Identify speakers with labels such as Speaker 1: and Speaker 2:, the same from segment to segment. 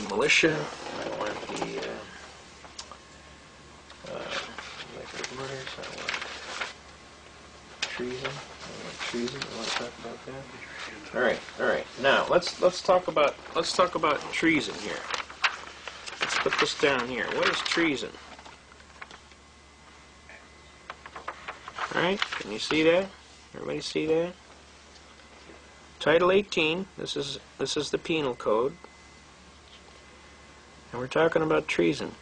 Speaker 1: militia. I want the executive orders. I want treason. I want treason. I want to talk about that. All right. Now let's talk about treason here. Let's put this down here. What is treason? All right. Can you see that? Everybody see that? Title 18. This is the penal code. And we're talking about treason.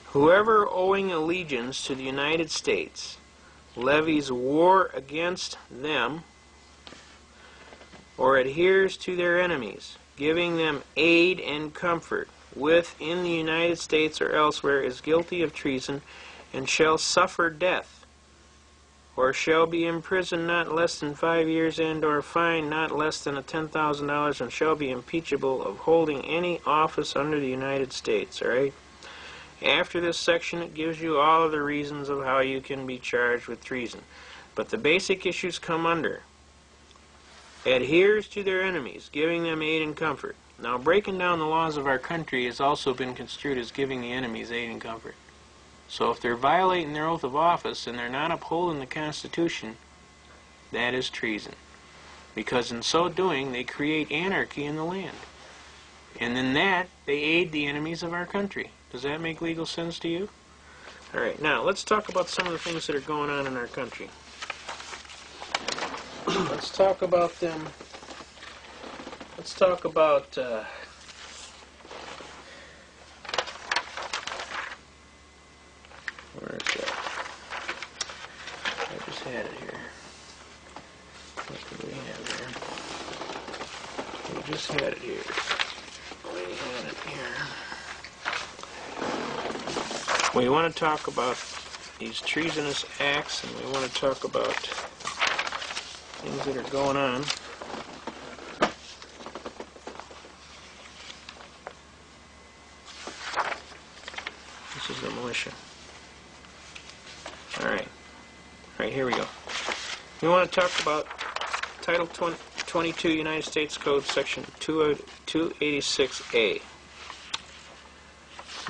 Speaker 1: Whoever owing allegiance to the United States levies war against them or adheres to their enemies, giving them aid and comfort within the United States or elsewhere, is guilty of treason and shall suffer death, or shall be imprisoned not less than 5 years and or fined not less than $10,000, and shall be impeachable of holding any office under the United States. All right. After this section, it gives you all of the reasons of how you can be charged with treason. But the basic issues come under adheres to their enemies, giving them aid and comfort. Now, breaking down the laws of our country has also been construed as giving the enemies aid and comfort. So if they're violating their oath of office and they're not upholding the Constitution, that is treason. Because in so doing, they create anarchy in the land. And in that, they aid the enemies of our country. Does that make legal sense to you? All right, now let's talk about some of the things that are going on in our country. Let's talk about them. Let's talk about where is that? I just had it here. What do we have here? We just had it here. We had it here. We want to talk about these treasonous acts, and we want to talk about things that are going on. This is the militia. Alright, here we go. We want to talk about Title 22 United States Code, Section 286A.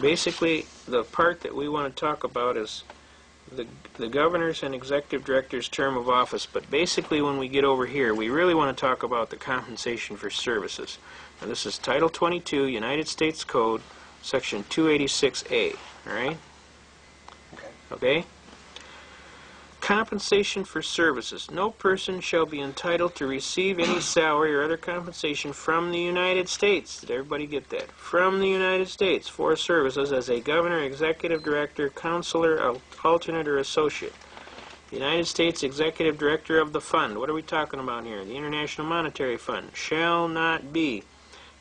Speaker 1: Basically, the part that we want to talk about is the governor's and executive director's term of office. But basically, when we get over here, we really want to talk about the compensation for services. Now, this is Title 22 United States Code, Section 286A. All right? Okay? Compensation for services. No person shall be entitled to receive any salary or other compensation from the United States. Did everybody get that? From the United States for services as a governor, executive director, counselor, alternate, or associate. The United States executive director of the fund. What are we talking about here? The International Monetary Fund shall not be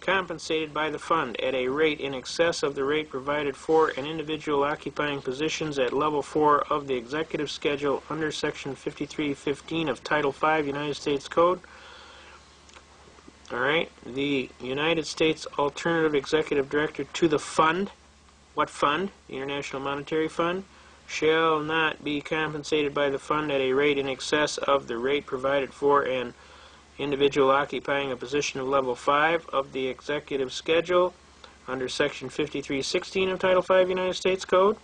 Speaker 1: compensated by the fund at a rate in excess of the rate provided for an individual occupying positions at level 4 of the executive schedule under Section 5315 of Title 5 United States Code. Alright, the United States Alternative Executive Director to the fund. What fund? The International Monetary Fund. Shall not be compensated by the fund at a rate in excess of the rate provided for an individual occupying a position of level 5 of the executive schedule under Section 5316 of Title 5 United States Code.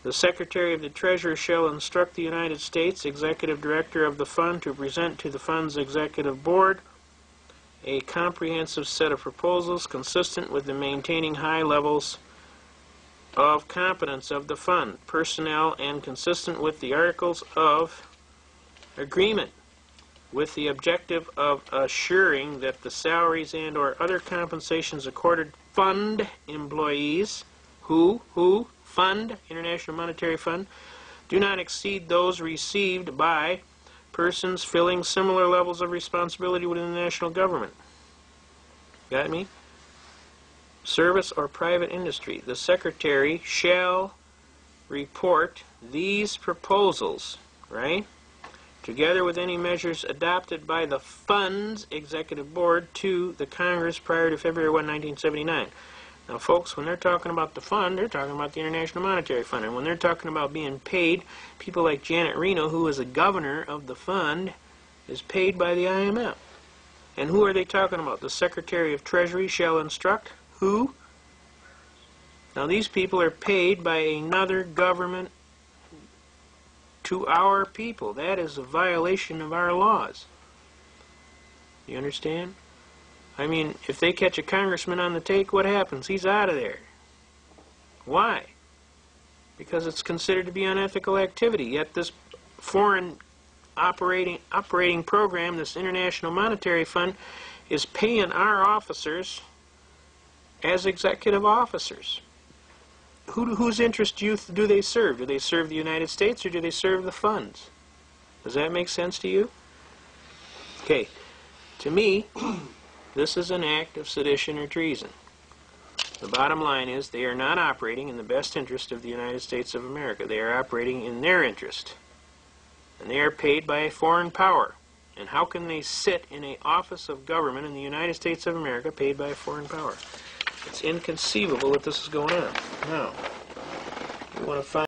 Speaker 1: The Secretary of the Treasury shall instruct the United States Executive Director of the Fund to present to the Fund's Executive Board a comprehensive set of proposals consistent with the maintaining high levels of competence of the Fund, personnel, and consistent with the Articles of Agreement, with the objective of assuring that the salaries and or other compensations accorded fund employees who fund, International Monetary Fund, do not exceed those received by persons filling similar levels of responsibility within the national government. Got me? Service or private industry. The Secretary shall report these proposals, right, together with any measures adopted by the Fund's Executive Board to the Congress prior to February 1, 1979. Now, folks, when they're talking about the fund, they're talking about the International Monetary Fund. And when they're talking about being paid, people like Janet Reno, who is a governor of the fund, is paid by the IMF. And who are they talking about? The Secretary of Treasury shall instruct who? Now these people are paid by another government to our people. That is a violation of our laws. You understand? I mean, if they catch a congressman on the take, what happens? He's out of there. Why? Because it's considered to be unethical activity. Yet this foreign operating program, this International Monetary Fund, is paying our officers as executive officers. Whose interest do they serve? Do they serve the United States or do they serve the funds? Does that make sense to you? Okay. To me, this is an act of sedition or treason. The bottom line is they are not operating in the best interest of the United States of America. They are operating in their interest. And they are paid by a foreign power. And how can they sit in an office of government in the United States of America paid by a foreign power? It's inconceivable that this is going on. Now, we want to find